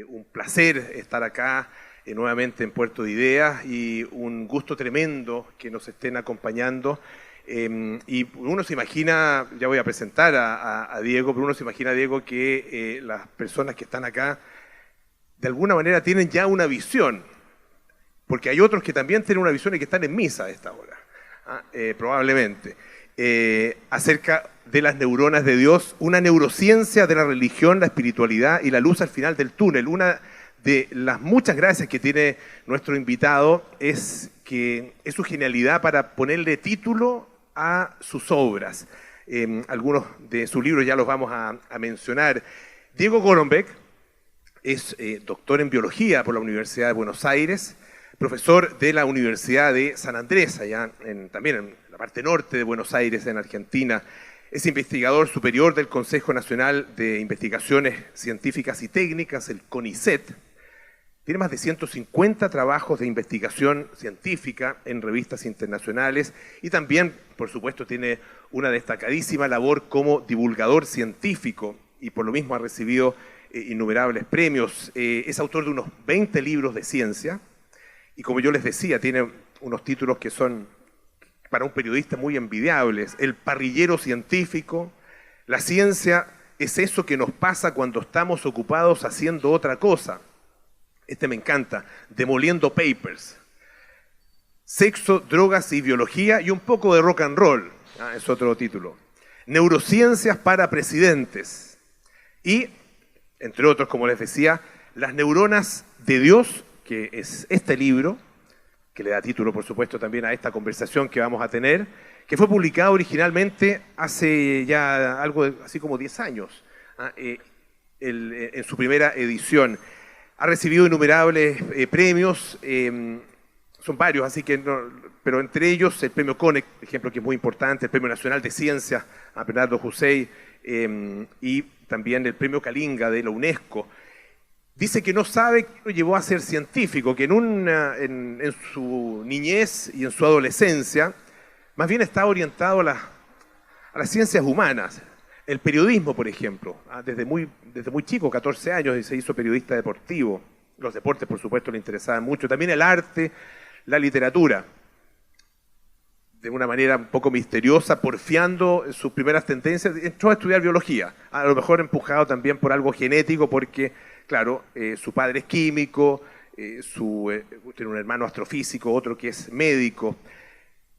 un placer estar acá nuevamente en Puerto de Ideas y un gusto tremendo que nos estén acompañando. Y uno se imagina, ya voy a presentar a Diego, pero uno se imagina, Diego, que las personas que están acá de alguna manera tienen ya una visión, porque hay otros que también tienen una visión y que están en misa a esta hora, probablemente, acerca de las neuronas de Dios, una neurociencia de la religión, la espiritualidad y la luz al final del túnel. Una de las muchas gracias que tiene nuestro invitado es que es su genialidad para ponerle título a sus obras. Algunos de sus libros ya los vamos a mencionar. Diego Golombek es doctor en biología por la Universidad de Buenos Aires, profesor de la Universidad de San Andrés, allá también en la parte norte de Buenos Aires, en Argentina. Es investigador superior del Consejo Nacional de Investigaciones Científicas y Técnicas, el CONICET. Tiene más de 150 trabajos de investigación científica en revistas internacionales y también, por supuesto, tiene una destacadísima labor como divulgador científico y por lo mismo ha recibido innumerables premios. Es autor de unos 20 libros de ciencia y, como yo les decía, tiene unos títulos que son para un periodista muy envidiables: El parrillero científico, La ciencia es eso que nos pasa cuando estamos ocupados haciendo otra cosa. Este me encanta, Demoliendo Papers, Sexo, drogas y biología y un poco de rock and roll, es otro título. Neurociencias para presidentes y, entre otros, como les decía, Las neuronas de Dios, que es este libro, que le da título, por supuesto, también a esta conversación que vamos a tener, que fue publicado originalmente hace ya algo así como 10 años, en su primera edición. Ha recibido innumerables premios, son varios, así que pero entre ellos el premio CONEC, por ejemplo, que es muy importante, el Premio Nacional de Ciencias a Bernardo Hussein, y también el premio Kalinga de la UNESCO. Dice que no sabe qué lo llevó a ser científico, que en su niñez y en su adolescencia más bien estaba orientado a las ciencias humanas. El periodismo, por ejemplo, desde muy chico, 14 años, y se hizo periodista deportivo. Los deportes, por supuesto, le interesaban mucho. También el arte, la literatura. De una manera un poco misteriosa, porfiando sus primeras tendencias, entró a estudiar biología. A lo mejor empujado también por algo genético, porque, claro, su padre es químico, tiene un hermano astrofísico, otro que es médico.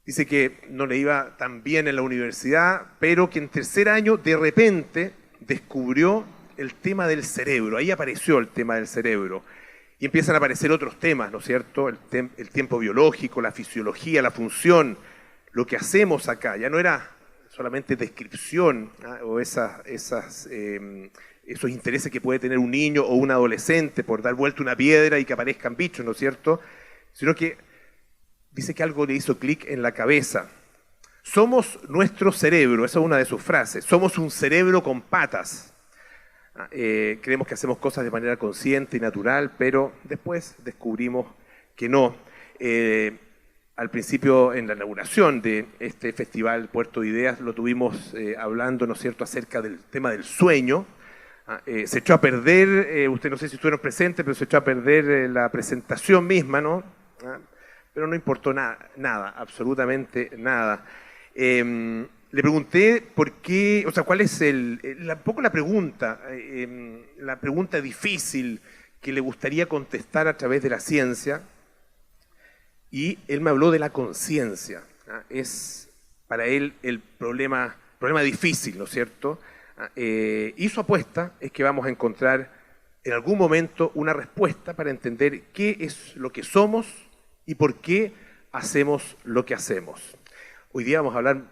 Dice que no le iba tan bien en la universidad, pero que en tercer año de repente descubrió el tema del cerebro. Ahí apareció el tema del cerebro. Y empiezan a aparecer otros temas, ¿no es cierto? El tiempo biológico, la fisiología, la función, lo que hacemos acá. Ya no era solamente descripción, o esos intereses que puede tener un niño o un adolescente por dar vuelta una piedra y que aparezcan bichos, ¿no es cierto? Sino que dice que algo le hizo clic en la cabeza. Somos nuestro cerebro, esa es una de sus frases. Somos un cerebro con patas. Creemos que hacemos cosas de manera consciente y natural, pero después descubrimos que no. Al principio, en la inauguración de este festival Puerto de Ideas, lo tuvimos hablando, ¿no es cierto?, acerca del tema del sueño. Se echó a perder, usted no sé si estuvieron presentes, pero se echó a perder la presentación misma, ¿no? Pero no importó nada, absolutamente nada. Le pregunté por qué, o sea, cuál es un poco la pregunta difícil que le gustaría contestar a través de la ciencia, y él me habló de la conciencia. Es para él el problema difícil, ¿no es cierto? Y su apuesta es que vamos a encontrar en algún momento una respuesta para entender qué es lo que somos y por qué hacemos lo que hacemos. Hoy día vamos a hablar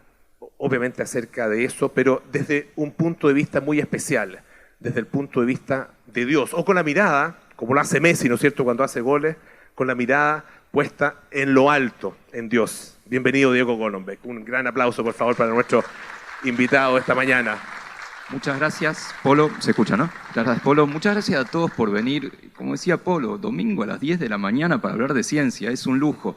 obviamente acerca de eso, pero desde un punto de vista muy especial, desde el punto de vista de Dios, o con la mirada, como lo hace Messi, ¿no es cierto?, cuando hace goles, con la mirada puesta en lo alto, en Dios. Bienvenido, Diego Golombek. Un gran aplauso, por favor, para nuestro invitado esta mañana. Muchas gracias, Polo. Se escucha, ¿no? Muchas gracias, Polo. Muchas gracias a todos por venir. Como decía Polo, domingo a las 10 de la mañana para hablar de ciencia. Es un lujo.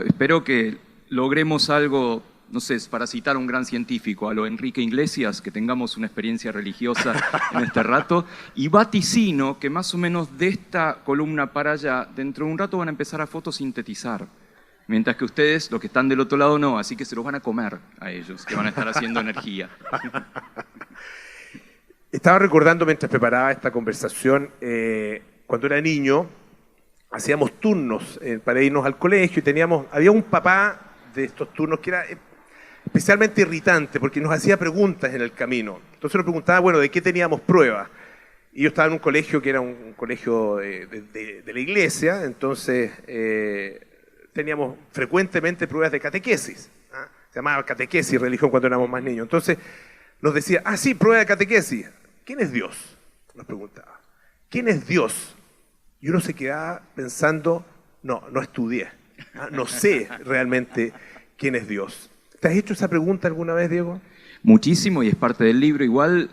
Espero que logremos algo no sé, para citar a un gran científico, a lo Enrique Iglesias, que tengamos una experiencia religiosa en este rato, y vaticino que más o menos de esta columna para allá, dentro de un rato van a empezar a fotosintetizar. Mientras que ustedes, los que están del otro lado, no, así que se los van a comer a ellos, que van a estar haciendo energía. Estaba recordando mientras preparaba esta conversación, cuando era niño, hacíamos turnos para irnos al colegio y había un papá de estos turnos que era especialmente irritante porque nos hacía preguntas en el camino. Entonces nos preguntaba, bueno, ¿de qué teníamos pruebas? Y yo estaba en un colegio que era un colegio de la iglesia, entonces teníamos frecuentemente pruebas de catequesis. ¿Ah? Se llamaba catequesis, religión, cuando éramos más niños. Entonces nos decía, sí, prueba de catequesis. ¿Quién es Dios? Nos preguntaba. ¿Quién es Dios? Y uno se quedaba pensando, no estudié. No sé realmente quién es Dios. ¿Te has hecho esa pregunta alguna vez, Diego? Muchísimo, y es parte del libro. Igual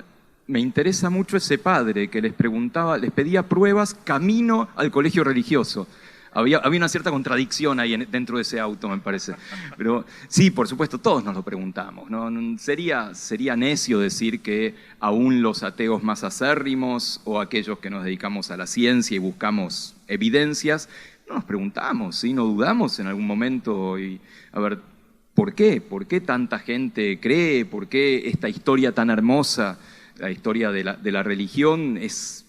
me interesa mucho ese padre que les pedía pruebas camino al colegio religioso. Había una cierta contradicción ahí dentro de ese auto, me parece. Pero sí, por supuesto, todos nos lo preguntamos, ¿no? Sería necio decir que aún los ateos más acérrimos o aquellos que nos dedicamos a la ciencia y buscamos evidencias, no nos preguntamos, ¿sí? No dudamos en algún momento y, a ver, ¿por qué? ¿Por qué tanta gente cree? ¿Por qué esta historia tan hermosa, la historia de la religión,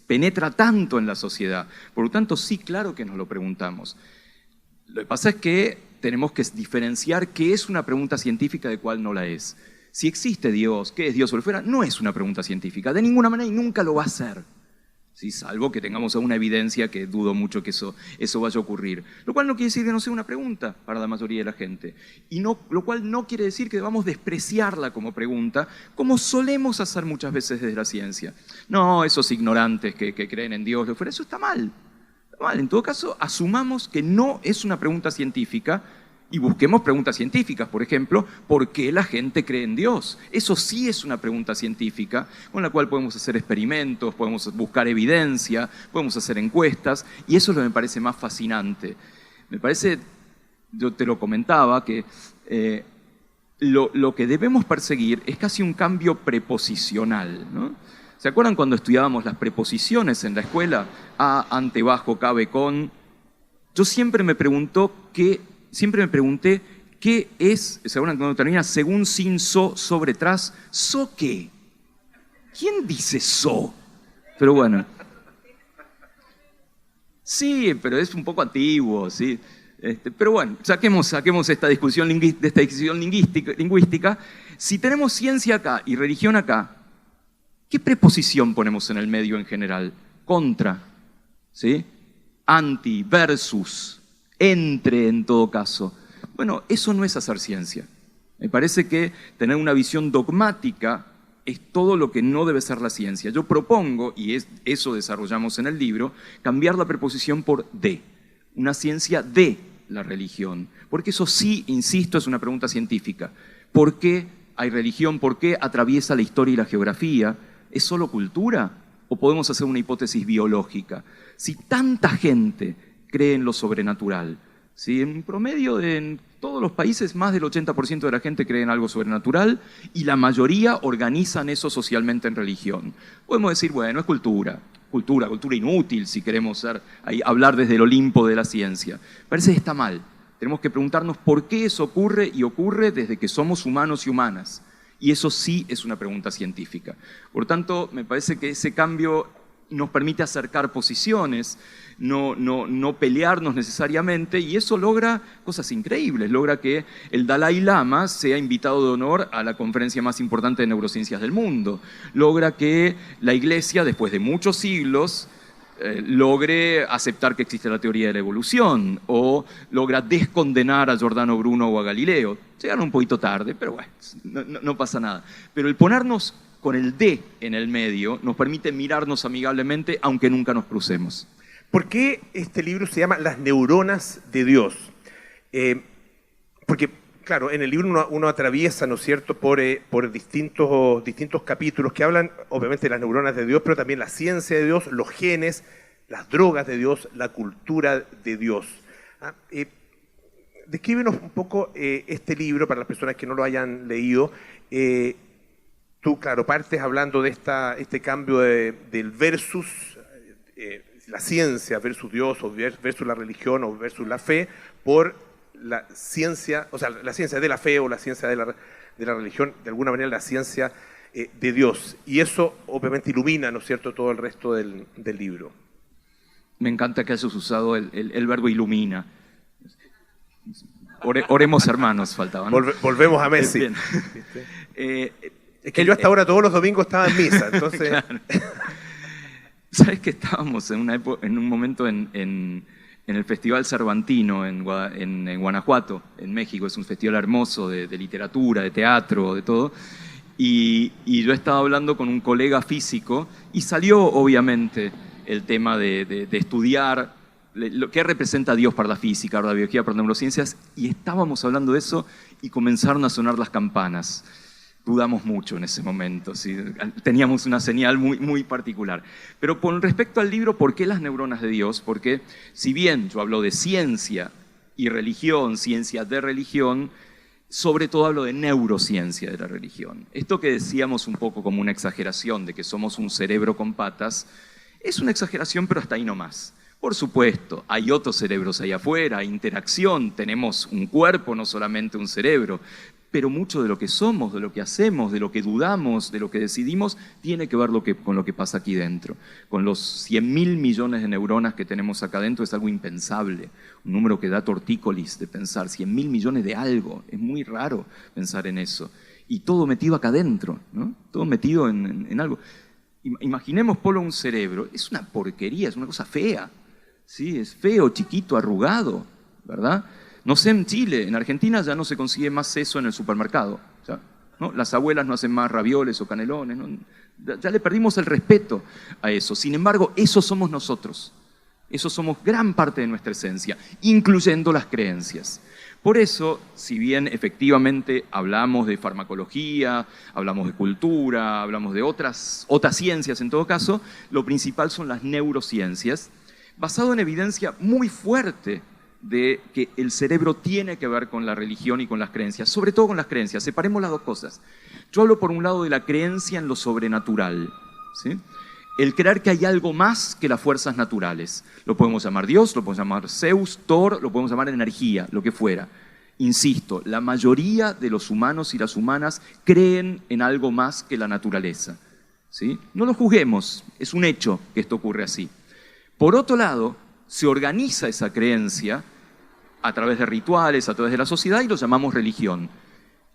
penetra tanto en la sociedad? Por lo tanto, sí, claro que nos lo preguntamos. Lo que pasa es que tenemos que diferenciar qué es una pregunta científica de cuál no la es. Si existe Dios, ¿qué es Dios o lo fuera? No es una pregunta científica, de ninguna manera, y nunca lo va a ser. ¿Sí? Salvo que tengamos alguna evidencia, que dudo mucho que eso vaya a ocurrir. Lo cual no quiere decir que no sea una pregunta para la mayoría de la gente. Lo cual no quiere decir que debamos despreciarla como pregunta, como solemos hacer muchas veces desde la ciencia. No, esos ignorantes que creen en Dios, eso está mal. Está mal. En todo caso, asumamos que no es una pregunta científica y busquemos preguntas científicas. Por ejemplo, ¿por qué la gente cree en Dios? Eso sí es una pregunta científica con la cual podemos hacer experimentos, podemos buscar evidencia, podemos hacer encuestas, y eso es lo que me parece más fascinante. Me parece, yo te lo comentaba, que lo que debemos perseguir es casi un cambio preposicional, ¿no? ¿Se acuerdan cuando estudiábamos las preposiciones en la escuela? A, ante, bajo, cabe, con. Yo siempre me pregunté qué es, según cuando termina, según, sin, so, sobre, tras, ¿so qué? ¿Quién dice so? Pero bueno. Sí, pero es un poco antiguo, ¿sí? Pero bueno, saquemos esta discusión lingüística. Si tenemos ciencia acá y religión acá, ¿qué preposición ponemos en el medio en general? Contra, ¿sí? Anti, versus, entre en todo caso. Bueno, eso no es hacer ciencia. Me parece que tener una visión dogmática es todo lo que no debe ser la ciencia. Yo propongo, y eso desarrollamos en el libro, cambiar la preposición por de. Una ciencia de la religión. Porque eso sí, insisto, es una pregunta científica. ¿Por qué hay religión? ¿Por qué atraviesa la historia y la geografía? ¿Es solo cultura? ¿O podemos hacer una hipótesis biológica? Si tanta gente cree en lo sobrenatural, ¿sí? En promedio, en todos los países, más del 80% de la gente cree en algo sobrenatural y la mayoría organizan eso socialmente en religión. Podemos decir, bueno, es cultura inútil si queremos hablar desde el Olimpo de la ciencia. Parece que está mal. Tenemos que preguntarnos por qué eso ocurre, y ocurre desde que somos humanos y humanas. Y eso sí es una pregunta científica. Por tanto, me parece que ese cambio nos permite acercar posiciones, no pelearnos necesariamente, y eso logra cosas increíbles. Logra que el Dalai Lama sea invitado de honor a la conferencia más importante de neurociencias del mundo. Logra que la Iglesia, después de muchos siglos, logre aceptar que existe la teoría de la evolución, o logra descondenar a Giordano Bruno o a Galileo. Llegaron un poquito tarde, pero bueno, no pasa nada. Pero el ponernos con el de en el medio nos permite mirarnos amigablemente, aunque nunca nos crucemos. ¿Por qué este libro se llama Las neuronas de Dios? Porque, claro, en el libro uno atraviesa, ¿no es cierto?, por distintos capítulos que hablan, obviamente, de las neuronas de Dios, pero también la ciencia de Dios, los genes, las drogas de Dios, la cultura de Dios. descríbenos un poco este libro para las personas que no lo hayan leído. Tú, claro, partes hablando de este cambio del versus, la ciencia versus Dios, o versus la religión, o versus la fe, por la ciencia, o sea, la ciencia de la fe o la ciencia de la religión, de alguna manera la ciencia de Dios. Y eso obviamente ilumina, ¿no es cierto?, todo el resto del libro. Me encanta que hayas usado el verbo ilumina. Oremos hermanos, faltaba, ¿no? Volvemos a Messi. Es que yo hasta ahora todos los domingos estaba en misa, entonces... Claro. ¿Sabes que estábamos en un momento en el Festival Cervantino en Guanajuato, en México? Es un festival hermoso de literatura, de teatro, de todo. Y yo estaba hablando con un colega físico y salió obviamente el tema de estudiar lo que representa Dios para la física, para la biología, para las neurociencias, y estábamos hablando de eso y comenzaron a sonar las campanas. Dudamos mucho en ese momento, ¿sí? Teníamos una señal muy, muy particular. Pero con respecto al libro, ¿por qué las neuronas de Dios? Porque si bien yo hablo de ciencia y religión, ciencia de religión, sobre todo hablo de neurociencia de la religión. Esto que decíamos un poco como una exageración de que somos un cerebro con patas, es una exageración, pero hasta ahí no más. Por supuesto, hay otros cerebros ahí afuera, hay interacción, tenemos un cuerpo, no solamente un cerebro, pero mucho de lo que somos, de lo que hacemos, de lo que dudamos, de lo que decidimos, tiene que ver con lo que pasa aquí dentro. Con los 100.000 millones de neuronas que tenemos acá dentro es algo impensable, un número que da tortícolis de pensar, 100.000 millones de algo, es muy raro pensar en eso. Y todo metido acá dentro, ¿no? Todo metido en algo. Imaginemos, Polo, un cerebro, es una porquería, es una cosa fea, ¿sí? Es feo, chiquito, arrugado, ¿verdad? No sé, en Chile, en Argentina ya no se consigue más seso en el supermercado, ¿no? Las abuelas no hacen más ravioles o canelones, ¿no? Ya le perdimos el respeto a eso. Sin embargo, eso somos nosotros, eso somos gran parte de nuestra esencia, incluyendo las creencias. Por eso, si bien efectivamente hablamos de farmacología, hablamos de cultura, hablamos de otras ciencias en todo caso, lo principal son las neurociencias, basado en evidencia muy fuerte de que el cerebro tiene que ver con la religión y con las creencias, sobre todo con las creencias. Separemos las dos cosas. Yo hablo por un lado de la creencia en lo sobrenatural, ¿sí? El creer que hay algo más que las fuerzas naturales. Lo podemos llamar Dios, lo podemos llamar Zeus, Thor, lo podemos llamar energía, lo que fuera. Insisto, la mayoría de los humanos y las humanas creen en algo más que la naturaleza, ¿sí? No lo juzguemos, es un hecho que esto ocurre así. Por otro lado, se organiza esa creencia a través de rituales, a través de la sociedad, y lo llamamos religión.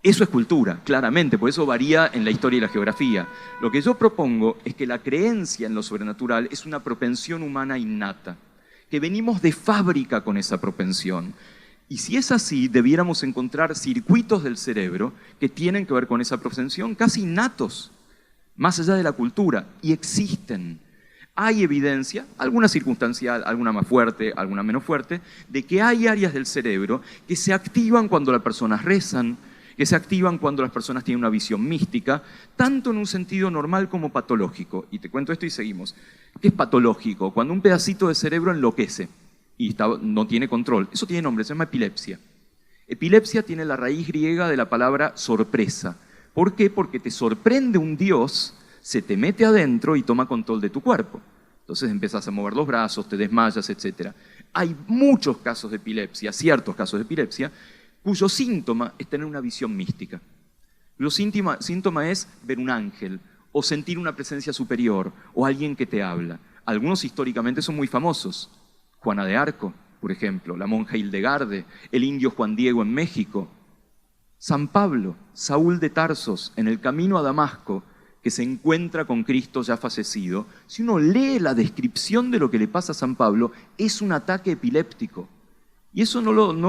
Eso es cultura, claramente, por eso varía en la historia y la geografía. Lo que yo propongo es que la creencia en lo sobrenatural es una propensión humana innata, que venimos de fábrica con esa propensión. Y si es así, debiéramos encontrar circuitos del cerebro que tienen que ver con esa propensión casi innatos, más allá de la cultura, y existen. Hay evidencia, alguna circunstancial, alguna más fuerte, alguna menos fuerte, de que hay áreas del cerebro que se activan cuando las personas rezan, que se activan cuando las personas tienen una visión mística, tanto en un sentido normal como patológico. Y te cuento esto y seguimos. ¿Qué es patológico? Cuando un pedacito de cerebro enloquece y no tiene control. Eso tiene nombre, se llama epilepsia. Epilepsia tiene la raíz griega de la palabra sorpresa. ¿Por qué? Porque te sorprende un Dios, se te mete adentro y toma control de tu cuerpo. Entonces empiezas a mover los brazos, te desmayas, etc. Hay muchos casos de epilepsia, ciertos casos de epilepsia, cuyo síntoma es tener una visión mística. El síntoma es ver un ángel, o sentir una presencia superior, o alguien que te habla. Algunos históricamente son muy famosos. Juana de Arco, por ejemplo, la monja Hildegarde, el indio Juan Diego en México. San Pablo, Saúl de Tarsos, en el camino a Damasco, que se encuentra con Cristo ya fallecido. Si uno lee la descripción de lo que le pasa a San Pablo, es un ataque epiléptico. Y eso no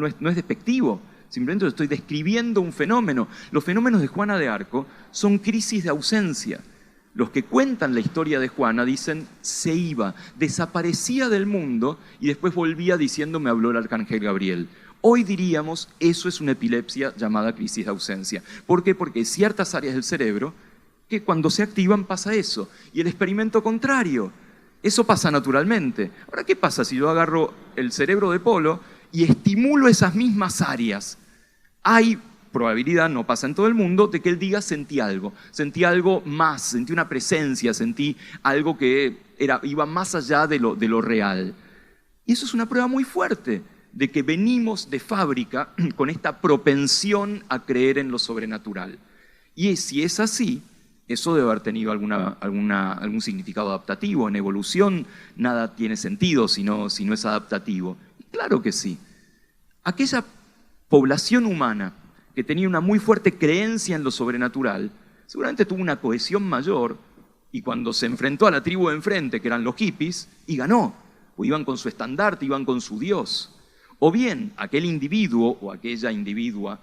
es despectivo, simplemente estoy describiendo un fenómeno. Los fenómenos de Juana de Arco son crisis de ausencia. Los que cuentan la historia de Juana dicen, se iba, desaparecía del mundo y después volvía diciendo, me habló el arcángel Gabriel. Hoy diríamos, eso es una epilepsia llamada crisis de ausencia. ¿Por qué? Porque hay ciertas áreas del cerebro que cuando se activan pasa eso. Y el experimento contrario. Eso pasa naturalmente. Ahora, ¿qué pasa si yo agarro el cerebro de Polo y estimulo esas mismas áreas, hay probabilidad, no pasa en todo el mundo, de que él diga sentí algo más, sentí una presencia, sentí algo que iba más allá de lo real. Y eso es una prueba muy fuerte de que venimos de fábrica con esta propensión a creer en lo sobrenatural. Y si es así, eso debe haber tenido algún significado adaptativo. En evolución nada tiene sentido si no es adaptativo. Y claro que sí. Aquella población humana que tenía una muy fuerte creencia en lo sobrenatural, seguramente tuvo una cohesión mayor y cuando se enfrentó a la tribu de enfrente, que eran los hippies, y ganó. O iban con su estandarte, iban con su Dios. O bien, aquel individuo o aquella individua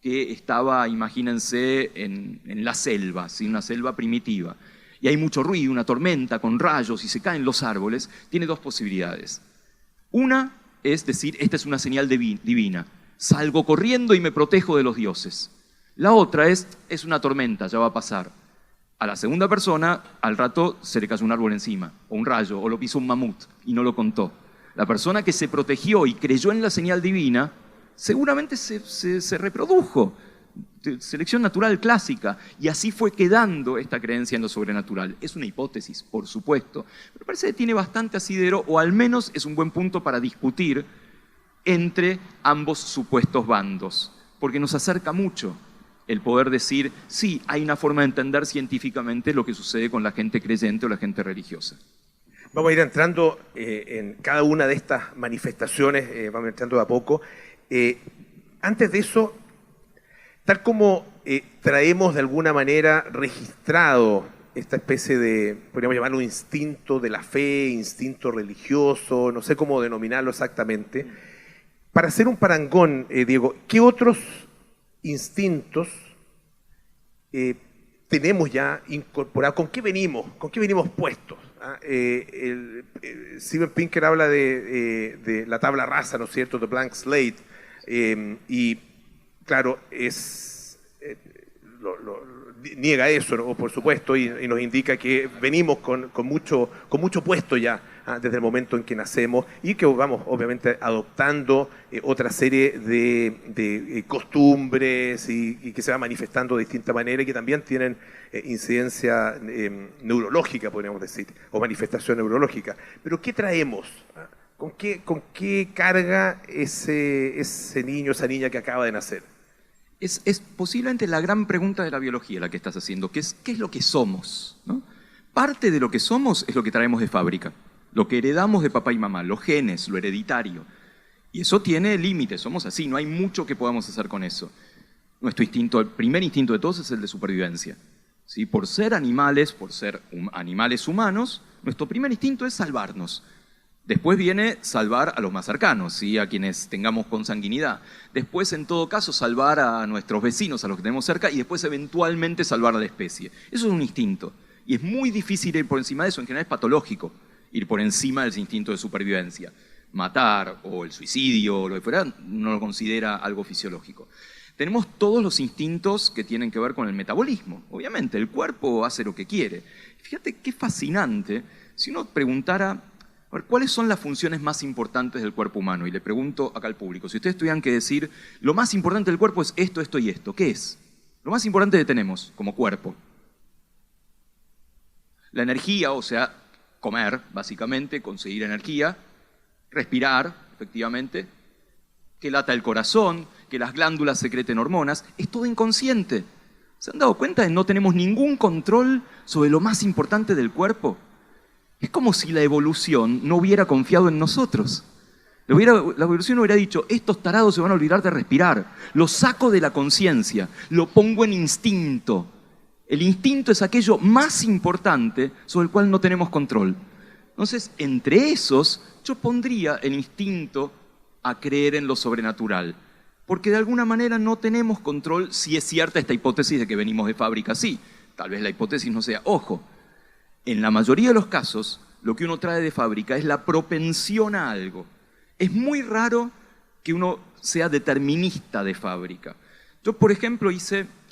que estaba, imagínense, en la selva, ¿sí? Una selva primitiva, y hay mucho ruido, una tormenta con rayos y se caen los árboles, tiene dos posibilidades. Una es decir, esta es una señal divina, salgo corriendo y me protejo de los dioses. La otra es una tormenta, ya va a pasar. A la segunda persona, al rato se le cayó un árbol encima, o un rayo, o lo pisó un mamut, y no lo contó. La persona que se protegió y creyó en la señal divina, seguramente se reprodujo. Selección natural clásica. Y así fue quedando esta creencia en lo sobrenatural. Es una hipótesis, por supuesto, pero parece que tiene bastante asidero, o al menos es un buen punto para discutir entre ambos supuestos bandos, porque nos acerca mucho el poder decir, sí, hay una forma de entender científicamente lo que sucede con la gente creyente o la gente religiosa. Vamos a ir entrando en cada una de estas manifestaciones, vamos entrando de a poco. Antes de eso, tal como traemos de alguna manera registrado esta especie de, podríamos llamarlo instinto de la fe, instinto religioso, no sé cómo denominarlo exactamente, para hacer un parangón, Diego, ¿qué otros instintos tenemos ya incorporados? ¿Con qué venimos puestos? Steven Pinker habla de la tabla rasa, ¿no es cierto?, the blank slate, y claro, niega eso, ¿no?, por supuesto, y nos indica que venimos con mucho puesto ya, desde el momento en que nacemos, y que vamos obviamente adoptando otra serie de costumbres y que se va manifestando de distinta manera y que también tienen incidencia neurológica, podríamos decir, o manifestación neurológica. Pero ¿qué traemos? ¿Con qué carga ese niño, esa niña que acaba de nacer? Es posiblemente la gran pregunta de la biología la que estás haciendo, que es ¿qué es lo que somos? ¿No? Parte de lo que somos es lo que traemos de fábrica, lo que heredamos de papá y mamá, los genes, lo hereditario. Y eso tiene límites, somos así, no hay mucho que podamos hacer con eso. Nuestro instinto, el primer instinto de todos es el de supervivencia. ¿Sí? Por ser animales humanos, nuestro primer instinto es salvarnos. Después viene salvar a los más cercanos, ¿sí?, a quienes tengamos consanguinidad. Después, en todo caso, salvar a nuestros vecinos, a los que tenemos cerca, y después, eventualmente, salvar a la especie. Eso es un instinto. Y es muy difícil ir por encima de eso. En general es patológico ir por encima del instinto de supervivencia. Matar o el suicidio o lo que fuera no lo considera algo fisiológico. Tenemos todos los instintos que tienen que ver con el metabolismo. Obviamente, el cuerpo hace lo que quiere. Fíjate qué fascinante. Si uno preguntara, a ver, ¿cuáles son las funciones más importantes del cuerpo humano? Y le pregunto acá al público, si ustedes tuvieran que decir, lo más importante del cuerpo es esto, esto y esto, ¿qué es? Lo más importante que tenemos como cuerpo. La energía, o sea, comer, básicamente, conseguir energía, respirar, efectivamente, que lata el corazón, que las glándulas secreten hormonas, es todo inconsciente. ¿Se han dado cuenta de que no tenemos ningún control sobre lo más importante del cuerpo? Es como si la evolución no hubiera confiado en nosotros. La evolución hubiera dicho, estos tarados se van a olvidar de respirar, lo saco de la conciencia, lo pongo en instinto. El instinto es aquello más importante sobre el cual no tenemos control. Entonces, entre esos, yo pondría el instinto a creer en lo sobrenatural. Porque de alguna manera no tenemos control, si es cierta esta hipótesis de que venimos de fábrica, sí. Tal vez la hipótesis no sea, ojo, en la mayoría de los casos, lo que uno trae de fábrica es la propensión a algo. Es muy raro que uno sea determinista de fábrica. Yo, por ejemplo,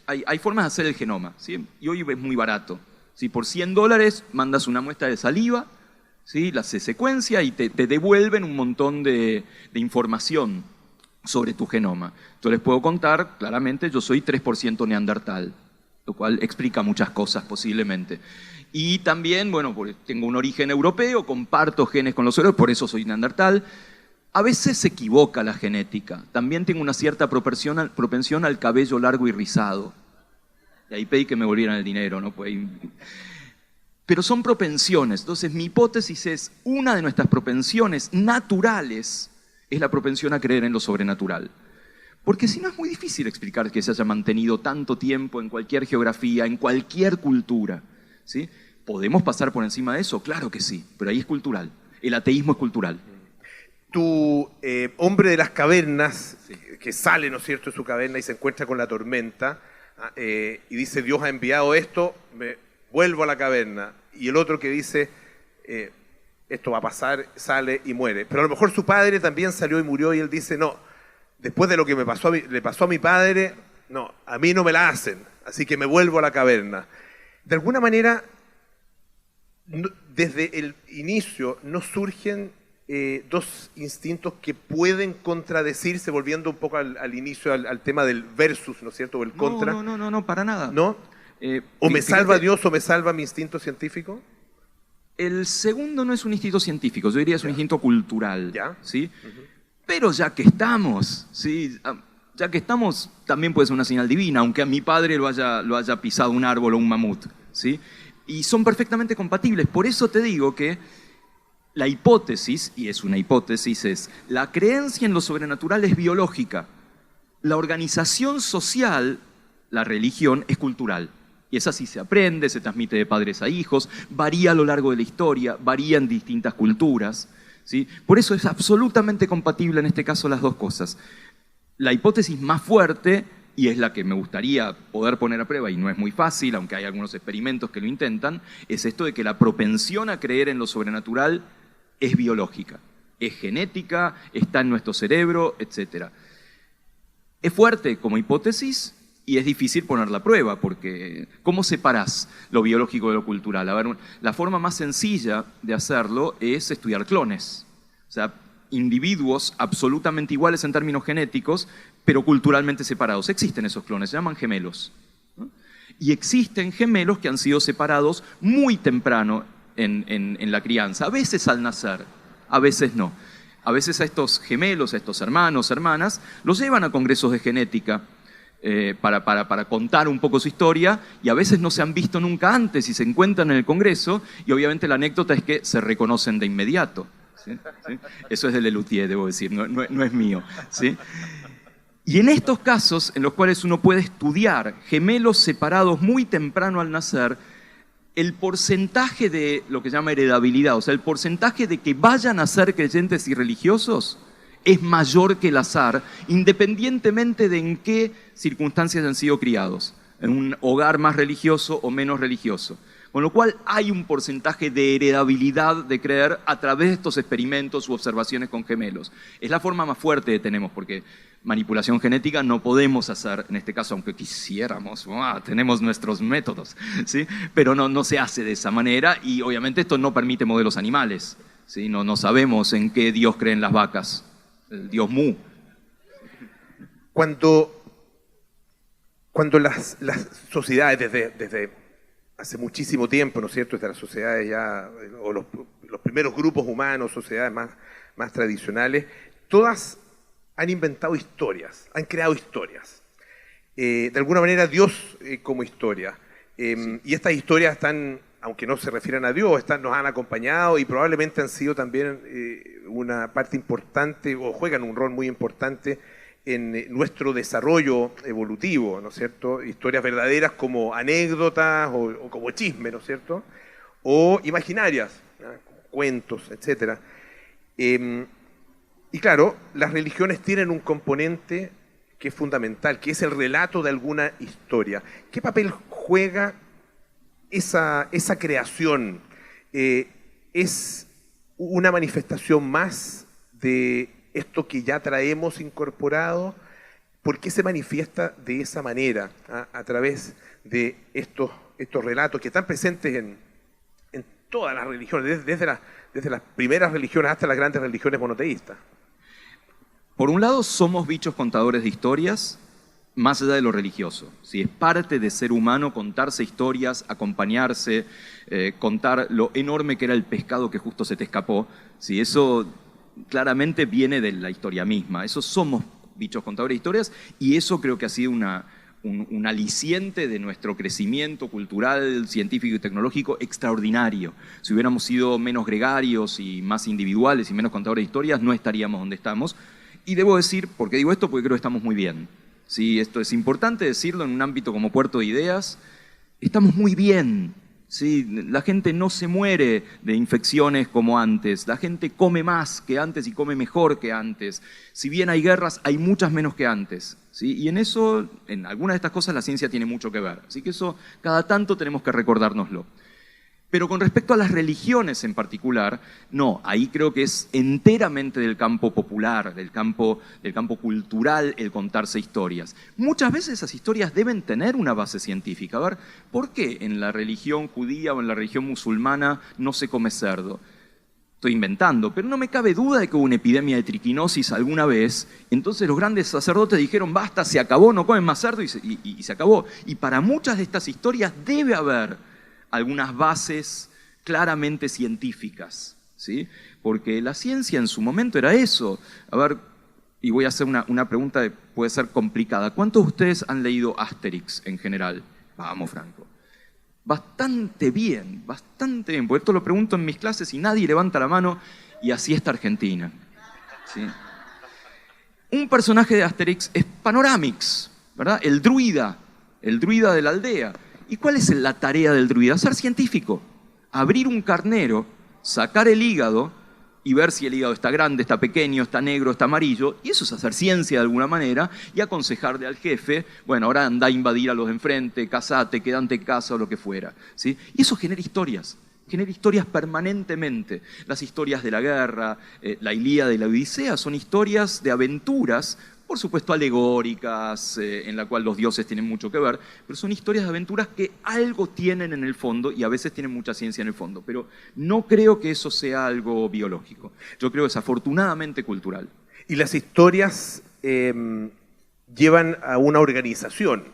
hay formas de hacer el genoma, ¿sí? Y hoy es muy barato. ¿Sí? Por $100 mandas una muestra de saliva ¿sí? Se secuencia y te devuelven un montón de información sobre tu genoma. Yo les puedo contar claramente, yo soy 3% neandertal, lo cual explica muchas cosas posiblemente. Y también, bueno, porque tengo un origen europeo, comparto genes con los europeos, por eso soy neandertal. A veces se equivoca la genética. También tengo una cierta propensión al cabello largo y rizado. Y ahí pedí que me volvieran el dinero, ¿no? Pues, pero son propensiones. Entonces, mi hipótesis es, una de nuestras propensiones naturales es la propensión a creer en lo sobrenatural. Porque si no es muy difícil explicar que se haya mantenido tanto tiempo en cualquier geografía, en cualquier cultura, ¿sí? ¿Podemos pasar por encima de eso? Claro que sí, pero ahí es cultural. El ateísmo es cultural. Tu hombre de las cavernas, sí, que sale, ¿no es cierto?, de su caverna y se encuentra con la tormenta, y dice, Dios ha enviado esto, me vuelvo a la caverna. Y el otro que dice, esto va a pasar, sale y muere. Pero a lo mejor su padre también salió y murió y él dice, no, después de lo que le pasó a mi padre, no, a mí no me la hacen, así que me vuelvo a la caverna. De alguna manera, desde el inicio no surgen dos instintos que pueden contradecirse, volviendo un poco al inicio, al tema del versus, ¿no es cierto?, o el contra. No, para nada. ¿No? ¿O me salva Dios o me salva mi instinto científico? El segundo no es un instinto científico, yo diría es un instinto cultural. ¿Ya? ¿Sí? Pero ya que estamos, ¿sí? Ya que estamos, también puede ser una señal divina, aunque a mi padre lo haya pisado un árbol o un mamut, ¿sí? Y son perfectamente compatibles. Por eso te digo que la hipótesis, y es una hipótesis, es la creencia en lo sobrenatural es biológica. La organización social, la religión, es cultural. Y es así, se aprende, se transmite de padres a hijos, varía a lo largo de la historia, varía en distintas culturas, ¿sí? Por eso es absolutamente compatible en este caso las dos cosas. La hipótesis más fuerte, y es la que me gustaría poder poner a prueba, y no es muy fácil, aunque hay algunos experimentos que lo intentan, es esto de que la propensión a creer en lo sobrenatural es biológica, es genética, está en nuestro cerebro, etc. Es fuerte como hipótesis y es difícil ponerla a prueba, porque ¿cómo separás lo biológico de lo cultural? A ver, la forma más sencilla de hacerlo es estudiar clones. O sea, individuos absolutamente iguales en términos genéticos, pero culturalmente separados. Existen esos clones, se llaman gemelos, ¿no? Y existen gemelos que han sido separados muy temprano en la crianza, a veces al nacer, a veces no. A veces a estos gemelos, a estos hermanos, hermanas, los llevan a congresos de genética para contar un poco su historia, y a veces no se han visto nunca antes y se encuentran en el congreso, y obviamente la anécdota es que se reconocen de inmediato. ¿Sí? ¿Sí? Eso es de Lelutier, debo decir, no es mío, ¿sí? Y en estos casos, en los cuales uno puede estudiar gemelos separados muy temprano al nacer, el porcentaje de lo que se llama heredabilidad, o sea, el porcentaje de que vayan a ser creyentes y religiosos, es mayor que el azar, independientemente de en qué circunstancias han sido criados, en un hogar más religioso o menos religioso. Con lo cual hay un porcentaje de heredabilidad de creer a través de estos experimentos u observaciones con gemelos. Es la forma más fuerte que tenemos, porque manipulación genética no podemos hacer, en este caso, aunque quisiéramos, tenemos nuestros métodos, ¿sí? Pero no se hace de esa manera, y obviamente esto no permite modelos animales, ¿sí? No sabemos en qué Dios creen las vacas, el Dios Mu. Cuando las sociedades desde hace muchísimo tiempo, ¿no es cierto?, desde las sociedades ya, o los primeros grupos humanos, sociedades más tradicionales, todas han inventado historias, han creado historias. De alguna manera Dios como historia. Sí. Y estas historias están, aunque no se refieran a Dios, nos han acompañado y probablemente han sido también una parte importante, o juegan un rol muy importante en nuestro desarrollo evolutivo, ¿no es cierto? Historias verdaderas como anécdotas o como chisme, ¿no es cierto? O imaginarias, ¿no? Cuentos, etc. Y claro, las religiones tienen un componente que es fundamental, que es el relato de alguna historia. ¿Qué papel juega esa creación? ¿Es una manifestación más de esto que ya traemos incorporado? ¿Por qué se manifiesta de esa manera a través de estos relatos que están presentes en todas las religiones, desde las primeras religiones hasta las grandes religiones monoteístas. Por un lado, somos bichos contadores de historias, más allá de lo religioso. ¿Sí? Es parte de ser humano contarse historias, acompañarse, contar lo enorme que era el pescado que justo se te escapó. ¿Sí? Eso claramente viene de la historia misma. Eso somos bichos contadores de historias y eso creo que ha sido un aliciente de nuestro crecimiento cultural, científico y tecnológico extraordinario. Si hubiéramos sido menos gregarios y más individuales y menos contadores de historias, no estaríamos donde estamos. Y debo decir, ¿por qué digo esto? Porque creo que estamos muy bien. ¿Sí? Esto es importante decirlo en un ámbito como Puerto de Ideas. Estamos muy bien. ¿Sí? La gente no se muere de infecciones como antes. La gente come más que antes y come mejor que antes. Si bien hay guerras, hay muchas menos que antes. ¿Sí? Y en eso, en algunas de estas cosas, la ciencia tiene mucho que ver. Así que eso, cada tanto tenemos que recordárnoslo. Pero con respecto a las religiones en particular, no, ahí creo que es enteramente del campo popular, del campo cultural el contarse historias. Muchas veces esas historias deben tener una base científica. A ver, ¿por qué en la religión judía o en la religión musulmana no se come cerdo? Estoy inventando, pero no me cabe duda de que hubo una epidemia de triquinosis alguna vez, entonces los grandes sacerdotes dijeron, basta, se acabó, no comen más cerdo y se acabó. Y para muchas de estas historias debe haber algunas bases claramente científicas, ¿sí? Porque la ciencia en su momento era eso. A ver, y voy a hacer una pregunta que puede ser complicada. ¿Cuántos de ustedes han leído Asterix en general? Vamos, Franco. Bastante bien, porque esto lo pregunto en mis clases y nadie levanta la mano y así está Argentina. ¿Sí? Un personaje de Asterix es Panoramix, ¿verdad? El druida de la aldea. ¿Y cuál es la tarea del druida? Ser científico. Abrir un carnero, sacar el hígado y ver si el hígado está grande, está pequeño, está negro, está amarillo. Y eso es hacer ciencia de alguna manera y aconsejarle al jefe, bueno, ahora anda a invadir a los de enfrente, casate, quedante en casa o lo que fuera. ¿Sí? Y eso genera historias permanentemente. Las historias de la guerra, la Ilíada y la Odisea son historias de aventuras, por supuesto alegóricas, en la cual los dioses tienen mucho que ver, pero son historias de aventuras que algo tienen en el fondo y a veces tienen mucha ciencia en el fondo, pero no creo que eso sea algo biológico. Yo creo que es afortunadamente cultural. Y las historias llevan a una organización,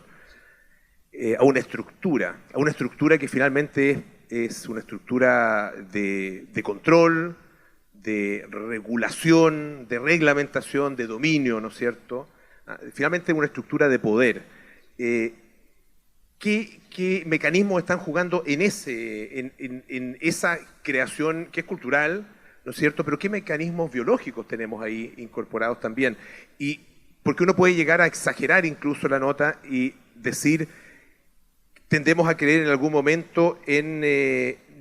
a una estructura que finalmente es una estructura de control, de regulación, de reglamentación, de dominio, ¿no es cierto? Finalmente una estructura de poder. ¿Qué mecanismos están jugando en esa creación que es cultural, ¿no es cierto? Pero ¿qué mecanismos biológicos tenemos ahí incorporados también? Y porque uno puede llegar a exagerar incluso la nota y decir, tendemos a creer en algún momento en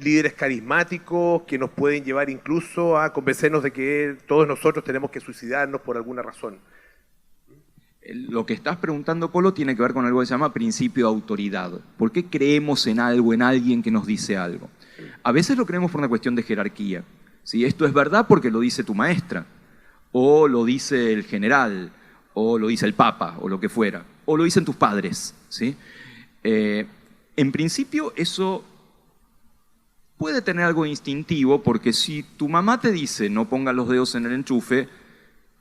líderes carismáticos que nos pueden llevar incluso a convencernos de que todos nosotros tenemos que suicidarnos por alguna razón. Lo que estás preguntando, Polo, tiene que ver con algo que se llama principio de autoridad. ¿Por qué creemos en algo, en alguien que nos dice algo? A veces lo creemos por una cuestión de jerarquía. ¿Sí? Esto es verdad porque lo dice tu maestra, o lo dice el general, o lo dice el papa, o lo que fuera, o lo dicen tus padres. ¿Sí? En principio eso puede tener algo instintivo, porque si tu mamá te dice no pongas los dedos en el enchufe,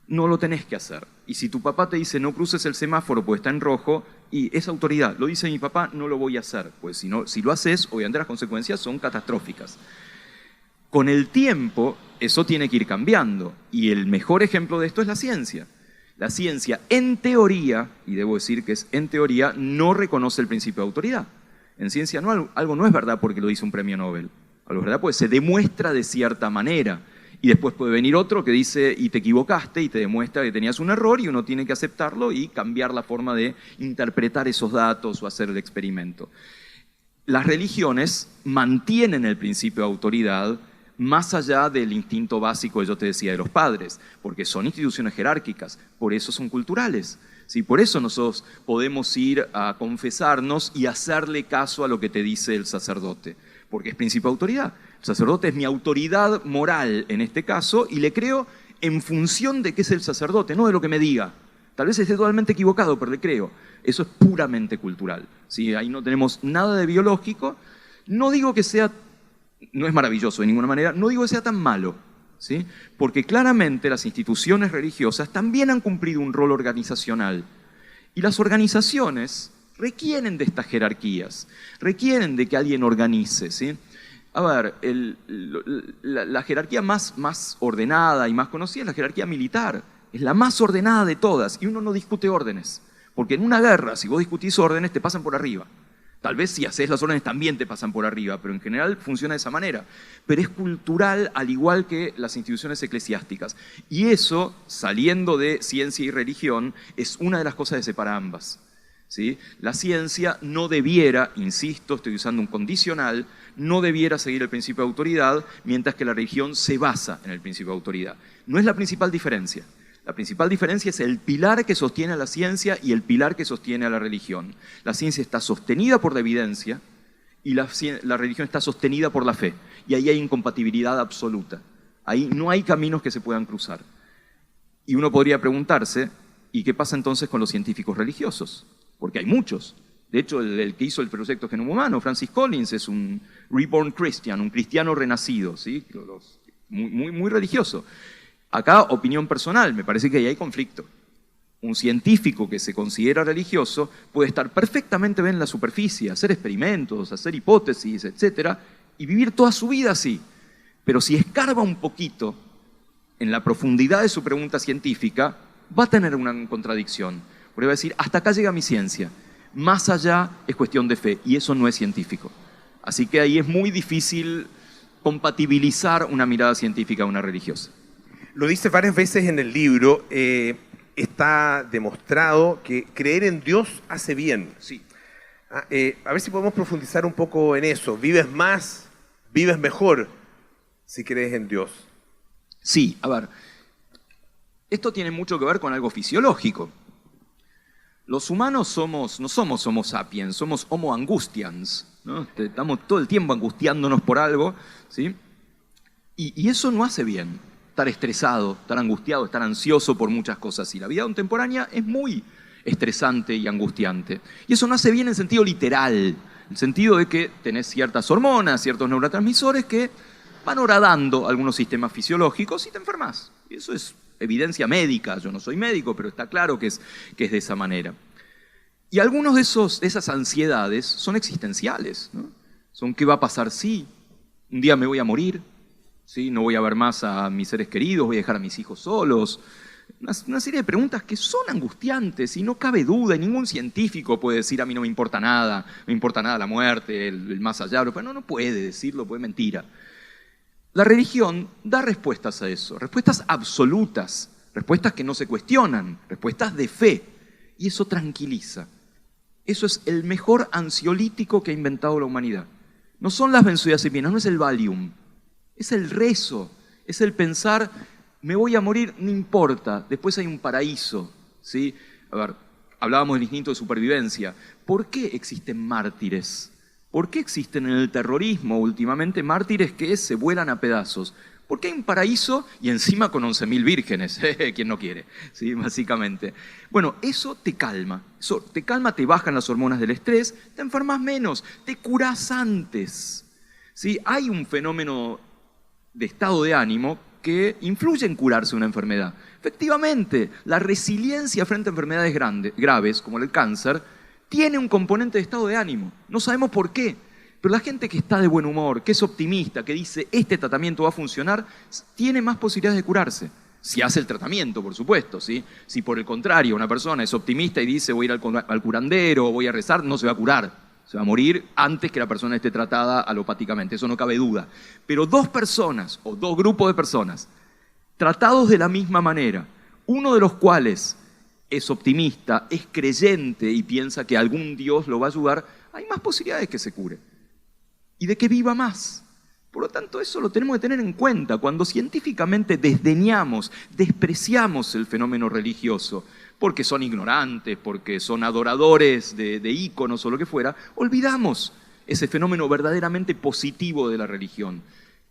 no lo tenés que hacer. Y si tu papá te dice no cruces el semáforo porque está en rojo, y esa autoridad, lo dice mi papá, no lo voy a hacer. Pues si lo haces, obviamente las consecuencias son catastróficas. Con el tiempo, eso tiene que ir cambiando. Y el mejor ejemplo de esto es la ciencia. La ciencia, en teoría, y debo decir que es en teoría, no reconoce el principio de autoridad. En ciencia algo no es verdad porque lo dice un premio Nobel. Algo es verdad porque se demuestra de cierta manera. Y después puede venir otro que dice, y te equivocaste, y te demuestra que tenías un error, y uno tiene que aceptarlo y cambiar la forma de interpretar esos datos o hacer el experimento. Las religiones mantienen el principio de autoridad más allá del instinto básico que yo te decía de los padres, porque son instituciones jerárquicas, por eso son culturales. ¿Sí? Por eso nosotros podemos ir a confesarnos y hacerle caso a lo que te dice el sacerdote, porque es principio de autoridad. El sacerdote es mi autoridad moral en este caso y le creo en función de qué es el sacerdote, no de lo que me diga. Tal vez esté totalmente equivocado, pero le creo. Eso es puramente cultural. ¿Sí? Ahí no tenemos nada de biológico. No digo que sea no es maravilloso de ninguna manera, no digo que sea tan malo, ¿sí? Porque claramente las instituciones religiosas también han cumplido un rol organizacional. Y las organizaciones requieren de estas jerarquías, requieren de que alguien organice, ¿sí? A ver, la jerarquía más ordenada y más conocida es la jerarquía militar. Es la más ordenada de todas y uno no discute órdenes. Porque en una guerra, si vos discutís órdenes, te pasan por arriba. Tal vez si haces las órdenes también te pasan por arriba, pero en general funciona de esa manera. Pero es cultural al igual que las instituciones eclesiásticas. Y eso, saliendo de ciencia y religión, es una de las cosas que separa ambas. ¿Sí? La ciencia no debiera, insisto, estoy usando un condicional, no debiera seguir el principio de autoridad, mientras que la religión se basa en el principio de autoridad. No es la principal diferencia. La principal diferencia es el pilar que sostiene a la ciencia y el pilar que sostiene a la religión. La ciencia está sostenida por la evidencia y la religión está sostenida por la fe. Y ahí hay incompatibilidad absoluta. Ahí no hay caminos que se puedan cruzar. Y uno podría preguntarse, ¿y qué pasa entonces con los científicos religiosos? Porque hay muchos. De hecho, el que hizo el proyecto Genoma Humano, Francis Collins, es un reborn Christian, un cristiano renacido, ¿sí? Muy religioso. Acá, opinión personal, me parece que ahí hay conflicto. Un científico que se considera religioso puede estar perfectamente bien en la superficie, hacer experimentos, hacer hipótesis, etc., y vivir toda su vida así. Pero si escarba un poquito en la profundidad de su pregunta científica, va a tener una contradicción. Porque va a decir, hasta acá llega mi ciencia. Más allá es cuestión de fe, y eso no es científico. Así que ahí es muy difícil compatibilizar una mirada científica a una religiosa. Lo dice varias veces en el libro, está demostrado que creer en Dios hace bien. Sí. A ver si podemos profundizar un poco en eso. ¿Vives más, vives mejor si crees en Dios? Sí, a ver, esto tiene mucho que ver con algo fisiológico. Los humanos no somos Homo sapiens, somos Homo angustians, ¿no? Estamos todo el tiempo angustiándonos por algo, ¿sí? Y eso no hace bien, estar estresado, estar angustiado, estar ansioso por muchas cosas. Y la vida contemporánea es muy estresante y angustiante. Y eso no hace bien en sentido literal, en el sentido de que tenés ciertas hormonas, ciertos neurotransmisores que van horadando algunos sistemas fisiológicos y te enfermas. Y eso es evidencia médica, yo no soy médico, pero está claro que es de esa manera. Y algunos de esas ansiedades son existenciales, ¿no? Son ¿qué va a pasar si un día me voy a morir? ¿Sí? No voy a ver más a mis seres queridos, voy a dejar a mis hijos solos. Una serie de preguntas que son angustiantes y no cabe duda, y ningún científico puede decir a mí no me importa nada la muerte, el más allá, pero no puede decirlo, puede mentira. La religión da respuestas a eso, respuestas absolutas, respuestas que no se cuestionan, respuestas de fe. Y eso tranquiliza. Eso es el mejor ansiolítico que ha inventado la humanidad. No son las benzodiazepinas, no es el Valium, es el rezo, es el pensar, me voy a morir, no importa, después hay un paraíso, ¿sí? A ver, hablábamos del instinto de supervivencia. ¿Por qué existen mártires? ¿Por qué existen en el terrorismo últimamente mártires que se vuelan a pedazos? Porque hay un paraíso y encima con 11.000 vírgenes. ¿Quién no quiere? ¿Sí? Básicamente. Bueno, eso te calma. Te bajan las hormonas del estrés, te enfermas menos, te curás antes. ¿Sí? Hay un fenómeno de estado de ánimo que influye en curarse una enfermedad. Efectivamente, la resiliencia frente a enfermedades graves, como el cáncer, tiene un componente de estado de ánimo. No sabemos por qué, pero la gente que está de buen humor, que es optimista, que dice este tratamiento va a funcionar, tiene más posibilidades de curarse. Si hace el tratamiento, por supuesto, ¿sí? Si por el contrario una persona es optimista y dice voy a ir al curandero o voy a rezar, no se va a curar. Se va a morir antes que la persona esté tratada alopáticamente, eso no cabe duda. Pero dos personas o dos grupos de personas tratados de la misma manera, uno de los cuales es optimista, es creyente y piensa que algún Dios lo va a ayudar, hay más posibilidades que se cure y de que viva más. Por lo tanto, eso lo tenemos que tener en cuenta. Cuando científicamente desdeñamos, despreciamos el fenómeno religioso, porque son ignorantes, porque son adoradores de íconos o lo que fuera, olvidamos ese fenómeno verdaderamente positivo de la religión.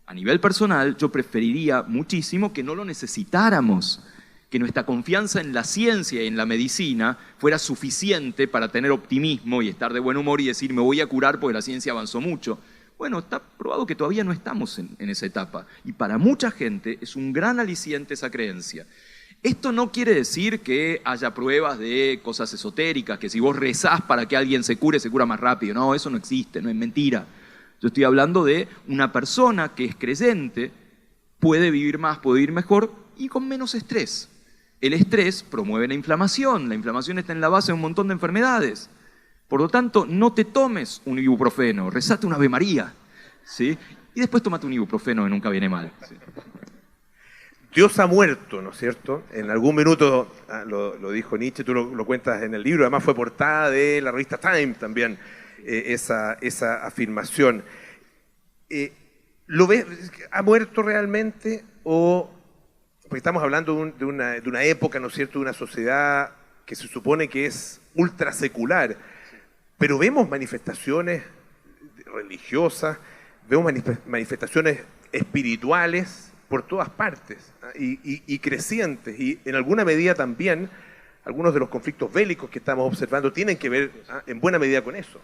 A nivel personal, yo preferiría muchísimo que no lo necesitáramos, que nuestra confianza en la ciencia y en la medicina fuera suficiente para tener optimismo y estar de buen humor y decir me voy a curar porque la ciencia avanzó mucho. Bueno, está probado que todavía no estamos en esa etapa. Y para mucha gente es un gran aliciente esa creencia. Esto no quiere decir que haya pruebas de cosas esotéricas, que si vos rezás para que alguien se cura más rápido. No, eso no existe, no es mentira. Yo estoy hablando de una persona que es creyente, puede vivir más, puede vivir mejor y con menos estrés. El estrés promueve la inflamación está en la base de un montón de enfermedades. Por lo tanto, no te tomes un ibuprofeno, rezate una Ave María, ¿sí? Y después tómate un ibuprofeno que nunca viene mal. ¿Sí? Dios ha muerto, ¿no es cierto? En algún minuto lo dijo Nietzsche, tú lo cuentas en el libro, además fue portada de la revista Time también, esa afirmación. ¿Lo ves? ¿Ha muerto realmente? Porque estamos hablando de una época, ¿no es cierto?, de una sociedad que se supone que es ultra secular, pero vemos manifestaciones religiosas, vemos manifestaciones espirituales por todas partes, y crecientes, y en alguna medida también algunos de los conflictos bélicos que estamos observando tienen que ver en buena medida con eso.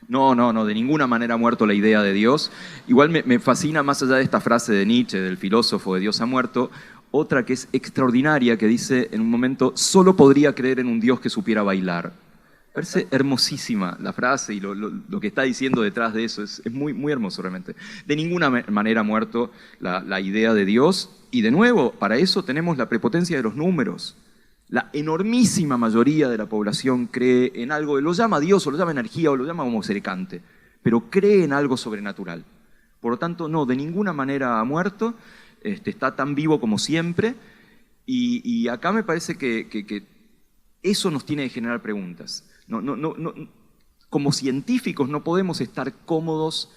No, de ninguna manera ha muerto la idea de Dios. Igual me fascina, más allá de esta frase de Nietzsche, del filósofo de Dios ha muerto, otra que es extraordinaria, que dice en un momento, solo podría creer en un Dios que supiera bailar. Parece hermosísima la frase y lo que está diciendo detrás de eso es muy, muy hermoso realmente. De ninguna manera ha muerto la idea de Dios, y de nuevo, para eso tenemos la prepotencia de los números. La enormísima mayoría de la población cree en algo, lo llama Dios, o lo llama energía, o lo llama Homo Cerecante, pero cree en algo sobrenatural. Por lo tanto, no, de ninguna manera ha muerto, está tan vivo como siempre, y acá me parece que eso nos tiene que generar preguntas. No, como científicos no podemos estar cómodos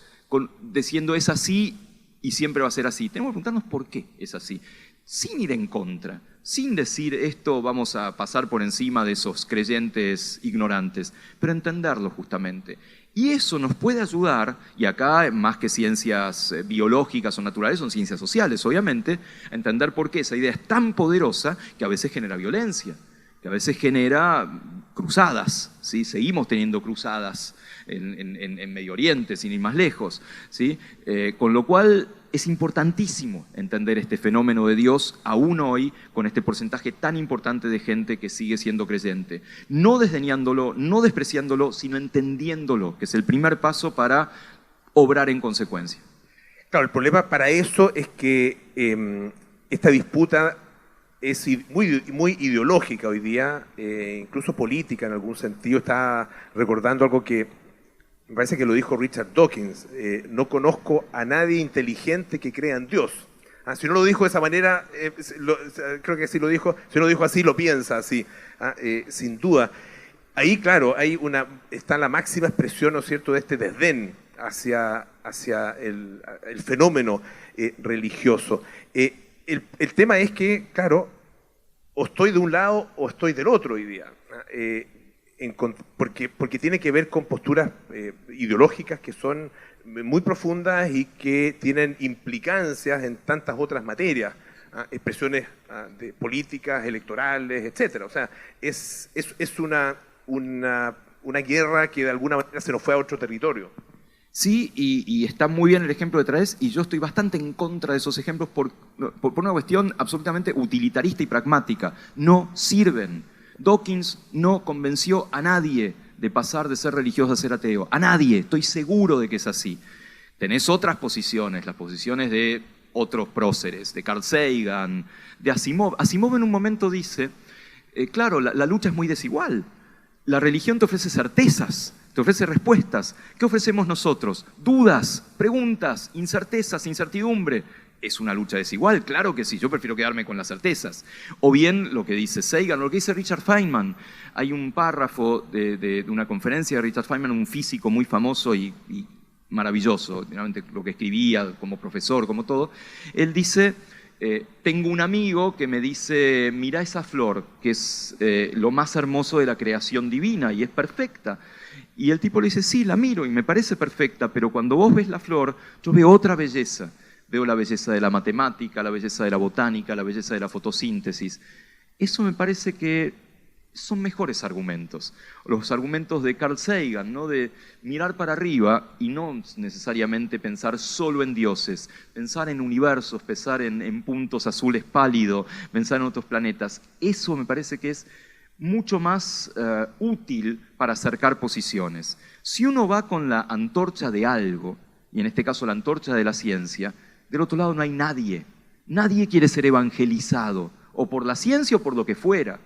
diciendo es así y siempre va a ser así. Tenemos que preguntarnos por qué es así, sin ir en contra, sin decir esto vamos a pasar por encima de esos creyentes ignorantes, pero entenderlo justamente. Y eso nos puede ayudar, y acá más que ciencias biológicas o naturales, son ciencias sociales, obviamente, a entender por qué esa idea es tan poderosa que a veces genera violencia, que a veces genera cruzadas, ¿sí? Seguimos teniendo cruzadas en Medio Oriente, sin ir más lejos, ¿sí? Con lo cual es importantísimo entender este fenómeno de Dios aún hoy, con este porcentaje tan importante de gente que sigue siendo creyente. No desdeñándolo, no despreciándolo, sino entendiéndolo, que es el primer paso para obrar en consecuencia. Claro, el problema para eso es que esta disputa es muy ideológica hoy día, incluso política en algún sentido. Está recordando algo que me parece que lo dijo Richard Dawkins, no conozco a nadie inteligente que crea en Dios. Si no lo dijo de esa manera, creo que sí lo dijo, si no lo dijo así, lo piensa así, sin duda. Ahí, claro, está la máxima expresión, ¿no es cierto?, de este desdén hacia el fenómeno religioso. El tema es que, claro, o estoy de un lado o estoy del otro hoy día, porque tiene que ver con posturas ideológicas que son muy profundas y que tienen implicancias en tantas otras materias, expresiones de políticas, electorales, etc. O sea, es una guerra que de alguna manera se nos fue a otro territorio. Sí, y está muy bien el ejemplo que traes, y yo estoy bastante en contra de esos ejemplos por una cuestión absolutamente utilitarista y pragmática. No sirven. Dawkins no convenció a nadie de pasar de ser religioso a ser ateo. A nadie, estoy seguro de que es así. Tenés otras posiciones, las posiciones de otros próceres, de Carl Sagan, de Asimov. Asimov en un momento dice, claro, la lucha es muy desigual. La religión te ofrece certezas, te ofrece respuestas. ¿Qué ofrecemos nosotros? Dudas, preguntas, incertezas, incertidumbre. ¿Es una lucha desigual? Claro que sí, yo prefiero quedarme con las certezas. O bien lo que dice Sagan, lo que dice Richard Feynman. Hay un párrafo de una conferencia de Richard Feynman, un físico muy famoso y maravilloso, realmente lo que escribía como profesor, como todo. Él dice, tengo un amigo que me dice, mira esa flor, que es lo más hermoso de la creación divina y es perfecta. Y el tipo le dice, sí, la miro y me parece perfecta, pero cuando vos ves la flor, yo veo otra belleza. Veo la belleza de la matemática, la belleza de la botánica, la belleza de la fotosíntesis. Eso me parece que son mejores argumentos. Los argumentos de Carl Sagan, ¿no? De mirar para arriba y no necesariamente pensar solo en dioses, pensar en universos, pensar en puntos azules pálidos, pensar en otros planetas. Eso me parece que es mucho más útil para acercar posiciones. Si uno va con la antorcha de algo, y en este caso la antorcha de la ciencia, del otro lado no hay nadie. Nadie quiere ser evangelizado, o por la ciencia o por lo que fuera.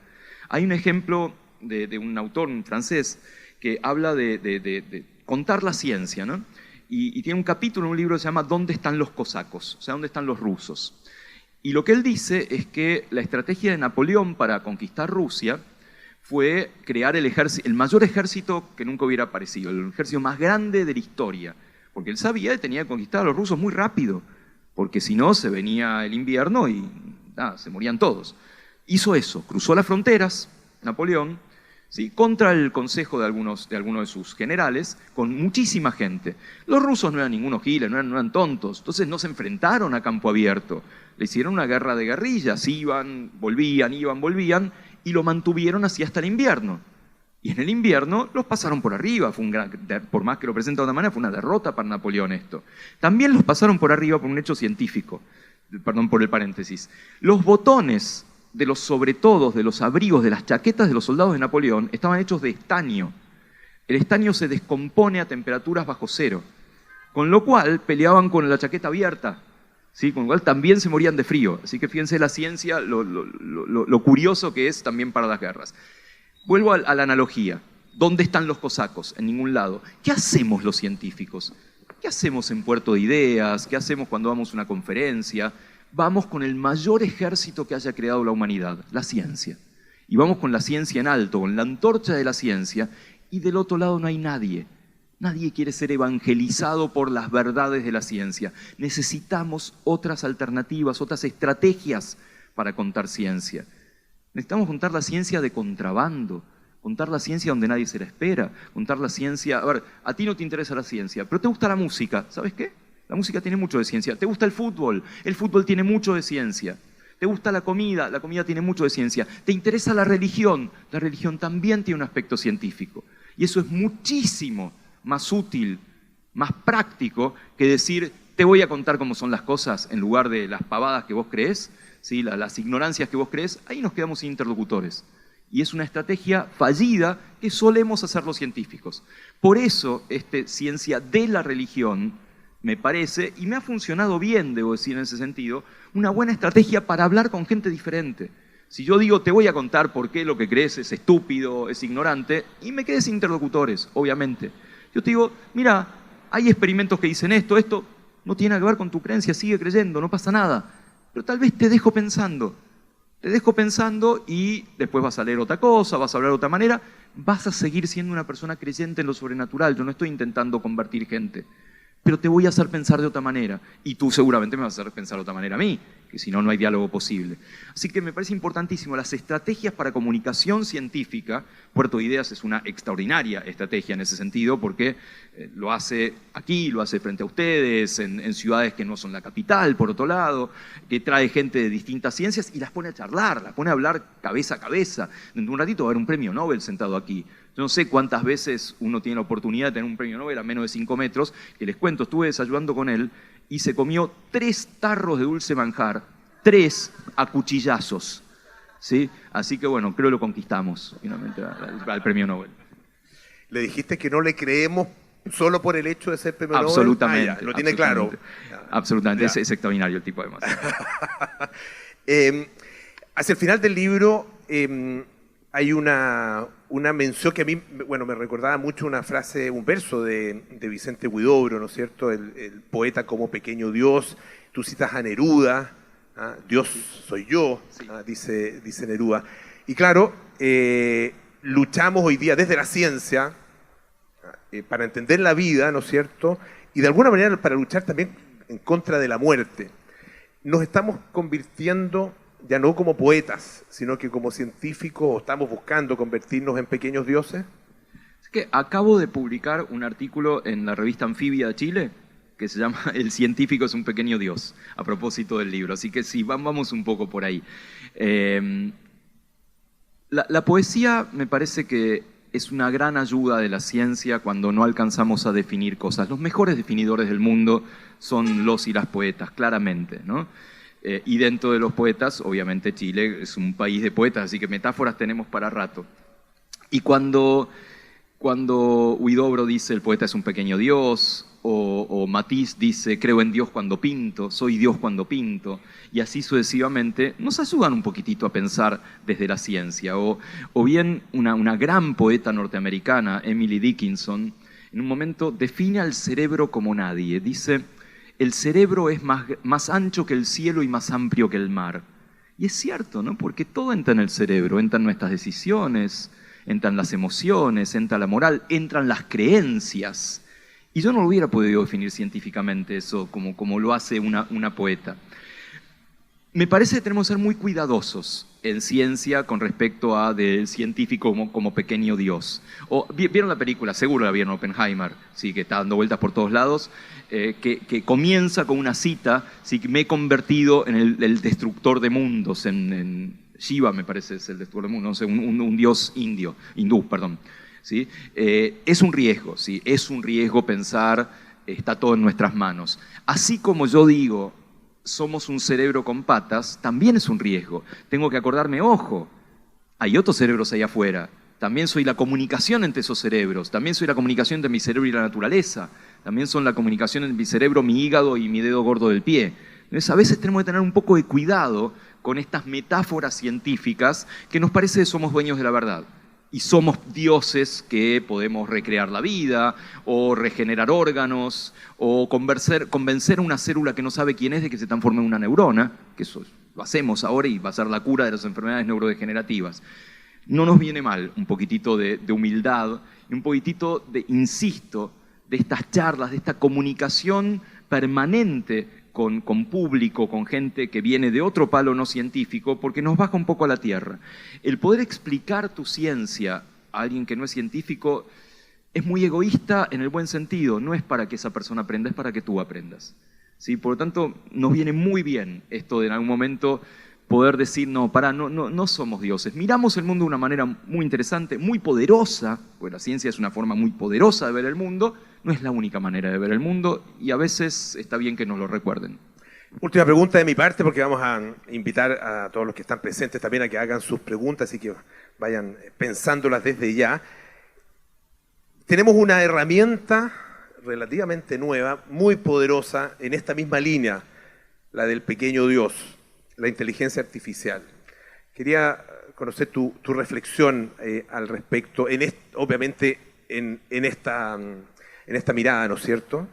Hay un ejemplo de un autor, un francés, que habla de contar la ciencia, ¿no? Y tiene un capítulo en un libro que se llama ¿Dónde están los cosacos? O sea, ¿dónde están los rusos? Y lo que él dice es que la estrategia de Napoleón para conquistar Rusia fue crear el mayor ejército que nunca hubiera aparecido, el ejército más grande de la historia, porque él sabía que tenía que conquistar a los rusos muy rápido, porque si no se venía el invierno y se morían todos. Hizo eso, cruzó las fronteras, Napoleón, ¿sí? Contra el consejo de algunos de sus generales, con muchísima gente. Los rusos no eran ningunos giles, no eran tontos, entonces no se enfrentaron a campo abierto. Le hicieron una guerra de guerrillas, iban, volvían, y lo mantuvieron así hasta el invierno. Y en el invierno los pasaron por arriba, por más que lo presenta de otra manera, fue una derrota para Napoleón esto. También los pasaron por arriba por un hecho científico, perdón por el paréntesis. Los botones de los sobretodos, de los abrigos, de las chaquetas de los soldados de Napoleón estaban hechos de estaño. El estaño se descompone a temperaturas bajo cero, con lo cual peleaban con la chaqueta abierta, ¿sí? Con lo cual también se morían de frío. Así que fíjense la ciencia, lo curioso que es también para las guerras. Vuelvo a la analogía. ¿Dónde están los cosacos? En ningún lado. ¿Qué hacemos los científicos? ¿Qué hacemos en Puerto de Ideas? ¿Qué hacemos cuando vamos a una conferencia? Vamos con el mayor ejército que haya creado la humanidad, la ciencia. Y vamos con la ciencia en alto, con la antorcha de la ciencia, y del otro lado no hay nadie. Nadie quiere ser evangelizado por las verdades de la ciencia. Necesitamos otras alternativas, otras estrategias para contar ciencia. Necesitamos contar la ciencia de contrabando, contar la ciencia donde nadie se la espera, contar la ciencia... A ver, a ti no te interesa la ciencia, pero te gusta la música, ¿sabes qué? La música tiene mucho de ciencia. ¿Te gusta el fútbol tiene mucho de ciencia. ¿Te gusta la comida tiene mucho de ciencia. ¿Te interesa la religión también tiene un aspecto científico. Y eso es muchísimo más útil, más práctico que decir, te voy a contar cómo son las cosas en lugar de las pavadas que vos creés, ¿sí? Las ignorancias que vos creés. Ahí nos quedamos sin interlocutores. Y es una estrategia fallida que solemos hacer los científicos. Por eso, ciencia de la religión me parece, y me ha funcionado bien, debo decir en ese sentido, una buena estrategia para hablar con gente diferente. Si yo digo, te voy a contar por qué lo que crees es estúpido, es ignorante, y me quedé sin interlocutores, obviamente. Yo te digo, mira, hay experimentos que dicen esto no tiene que ver con tu creencia, sigue creyendo, no pasa nada. Pero tal vez te dejo pensando y después vas a leer otra cosa, vas a hablar de otra manera, vas a seguir siendo una persona creyente en lo sobrenatural. Yo no estoy intentando convertir gente, pero te voy a hacer pensar de otra manera. Y tú seguramente me vas a hacer pensar de otra manera a mí, que si no, no hay diálogo posible. Así que me parece importantísimo las estrategias para comunicación científica. Puerto de Ideas es una extraordinaria estrategia en ese sentido, porque lo hace aquí, lo hace frente a ustedes, en ciudades que no son la capital, por otro lado, que trae gente de distintas ciencias y las pone a charlar, las pone a hablar cabeza a cabeza. Dentro de un ratito va a haber un premio Nobel sentado aquí. Yo no sé cuántas veces uno tiene la oportunidad de tener un premio Nobel a menos de 5 metros, que les cuento, estuve desayunando con él y se comió 3 tarros de dulce manjar, 3 a cuchillazos, ¿sí? Así que bueno, creo que lo conquistamos finalmente al premio Nobel. ¿Le dijiste que no le creemos solo por el hecho de ser premio Nobel? Absolutamente. Lo tiene claro. Absolutamente, es extraordinario el tipo además. Hacia el final del libro hay una mención que a mí, bueno, me recordaba mucho una frase, un verso de Vicente Huidobro, ¿no es cierto? El poeta como pequeño Dios. Tú citas a Neruda, ¿ah? Dios soy yo, sí. dice Neruda. Y claro, luchamos hoy día desde la ciencia para entender la vida, ¿no es cierto? Y de alguna manera para luchar también en contra de la muerte. Nos estamos convirtiendo ya no como poetas, sino que como científicos estamos buscando convertirnos en pequeños dioses. Es que acabo de publicar un artículo en la revista Anfibia de Chile que se llama El científico es un pequeño dios, a propósito del libro. Así que sí, vamos un poco por ahí. La poesía me parece que es una gran ayuda de la ciencia cuando no alcanzamos a definir cosas. Los mejores definidores del mundo son los y las poetas, claramente, ¿no? Y dentro de los poetas, obviamente Chile es un país de poetas, así que metáforas tenemos para rato. Y cuando Huidobro dice el poeta es un pequeño dios, o Matisse dice creo en Dios cuando pinto, soy Dios cuando pinto, y así sucesivamente, nos ayudan un poquitito a pensar desde la ciencia. O bien una gran poeta norteamericana, Emily Dickinson, en un momento define al cerebro como nadie. Dice, el cerebro es más ancho que el cielo y más amplio que el mar. Y es cierto, ¿no? Porque todo entra en el cerebro, entran nuestras decisiones, entran las emociones, entra la moral, entran las creencias. Y yo no lo hubiera podido definir científicamente eso como lo hace una poeta. Me parece que tenemos que ser muy cuidadosos en ciencia con respecto a del científico como pequeño dios. ¿Vieron la película? Seguro la vieron, Oppenheimer, sí, que está dando vueltas por todos lados, que comienza con una cita, sí, me he convertido en el destructor de mundos, en Shiva me parece es el destructor de mundos, no sé, un dios hindú, perdón. ¿Sí? Es un riesgo, ¿sí? Es un riesgo pensar, está todo en nuestras manos. Así como yo digo, somos un cerebro con patas, también es un riesgo. Tengo que acordarme, ojo, hay otros cerebros ahí afuera. También soy la comunicación entre esos cerebros. También soy la comunicación entre mi cerebro y la naturaleza. También son la comunicación entre mi cerebro, mi hígado y mi dedo gordo del pie. Entonces, a veces tenemos que tener un poco de cuidado con estas metáforas científicas que nos parece que somos dueños de la verdad. Y somos dioses que podemos recrear la vida, o regenerar órganos, o convencer a una célula que no sabe quién es de que se transforme en una neurona, que eso lo hacemos ahora y va a ser la cura de las enfermedades neurodegenerativas. No nos viene mal un poquitito de humildad y un poquitito insisto, de estas charlas, de esta comunicación permanente con público, con gente que viene de otro palo no científico, porque nos baja un poco a la tierra. El poder explicar tu ciencia a alguien que no es científico es muy egoísta en el buen sentido, no es para que esa persona aprenda, es para que tú aprendas. ¿Sí? Por lo tanto, nos viene muy bien esto de en algún momento poder decir, no somos dioses. Miramos el mundo de una manera muy interesante, muy poderosa, porque la ciencia es una forma muy poderosa de ver el mundo, no es la única manera de ver el mundo y a veces está bien que nos lo recuerden. Última pregunta de mi parte, porque vamos a invitar a todos los que están presentes también a que hagan sus preguntas y que vayan pensándolas desde ya. Tenemos una herramienta relativamente nueva, muy poderosa, en esta misma línea, la del pequeño Dios, la inteligencia artificial. Quería conocer tu reflexión al respecto, obviamente en esta mirada, ¿no es cierto?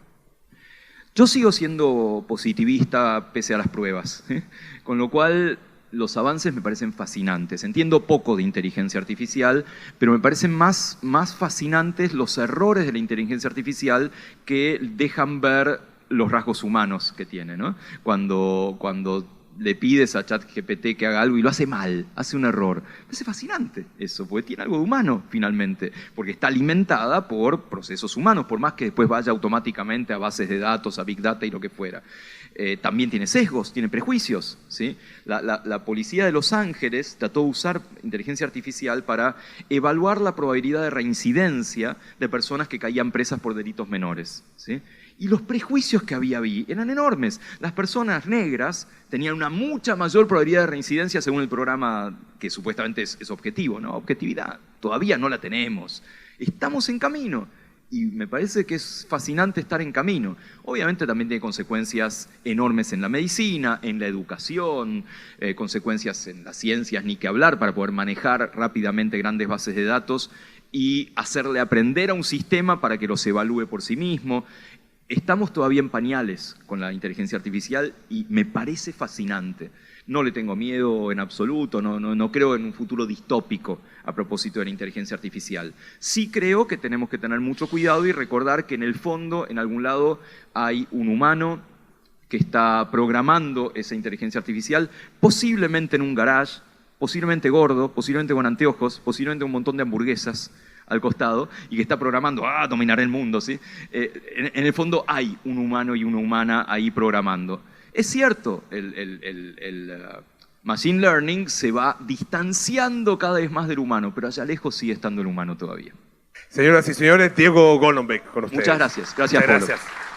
Yo sigo siendo positivista pese a las pruebas, ¿eh? Con lo cual los avances me parecen fascinantes. Entiendo poco de inteligencia artificial, pero me parecen más fascinantes los errores de la inteligencia artificial que dejan ver los rasgos humanos que tiene, ¿no? Cuando le pides a ChatGPT que haga algo y lo hace mal, hace un error. Me parece fascinante eso, porque tiene algo de humano finalmente, porque está alimentada por procesos humanos, por más que después vaya automáticamente a bases de datos, a Big Data y lo que fuera. También tiene sesgos, tiene prejuicios, ¿sí? La policía de Los Ángeles trató de usar inteligencia artificial para evaluar la probabilidad de reincidencia de personas que caían presas por delitos menores, ¿sí? Y los prejuicios que había ahí eran enormes. Las personas negras tenían una mucha mayor probabilidad de reincidencia según el programa que supuestamente es objetivo, ¿no? Objetividad. Todavía no la tenemos. Estamos en camino. Y me parece que es fascinante estar en camino. Obviamente también tiene consecuencias enormes en la medicina, en la educación, consecuencias en las ciencias, ni que hablar, para poder manejar rápidamente grandes bases de datos y hacerle aprender a un sistema para que los evalúe por sí mismo. Estamos todavía en pañales con la inteligencia artificial y me parece fascinante. No le tengo miedo en absoluto, no creo en un futuro distópico a propósito de la inteligencia artificial. Sí creo que tenemos que tener mucho cuidado y recordar que en el fondo, en algún lado, hay un humano que está programando esa inteligencia artificial, posiblemente en un garage, posiblemente gordo, posiblemente con anteojos, posiblemente un montón de hamburguesas al costado, y que está programando, dominar el mundo, ¿sí? En el fondo hay un humano y una humana ahí programando. Es cierto, Machine Learning se va distanciando cada vez más del humano, pero allá lejos sigue estando el humano todavía. Señoras y señores, Diego Golombek con ustedes. Muchas gracias. Gracias, Muchas Pablo. gracias.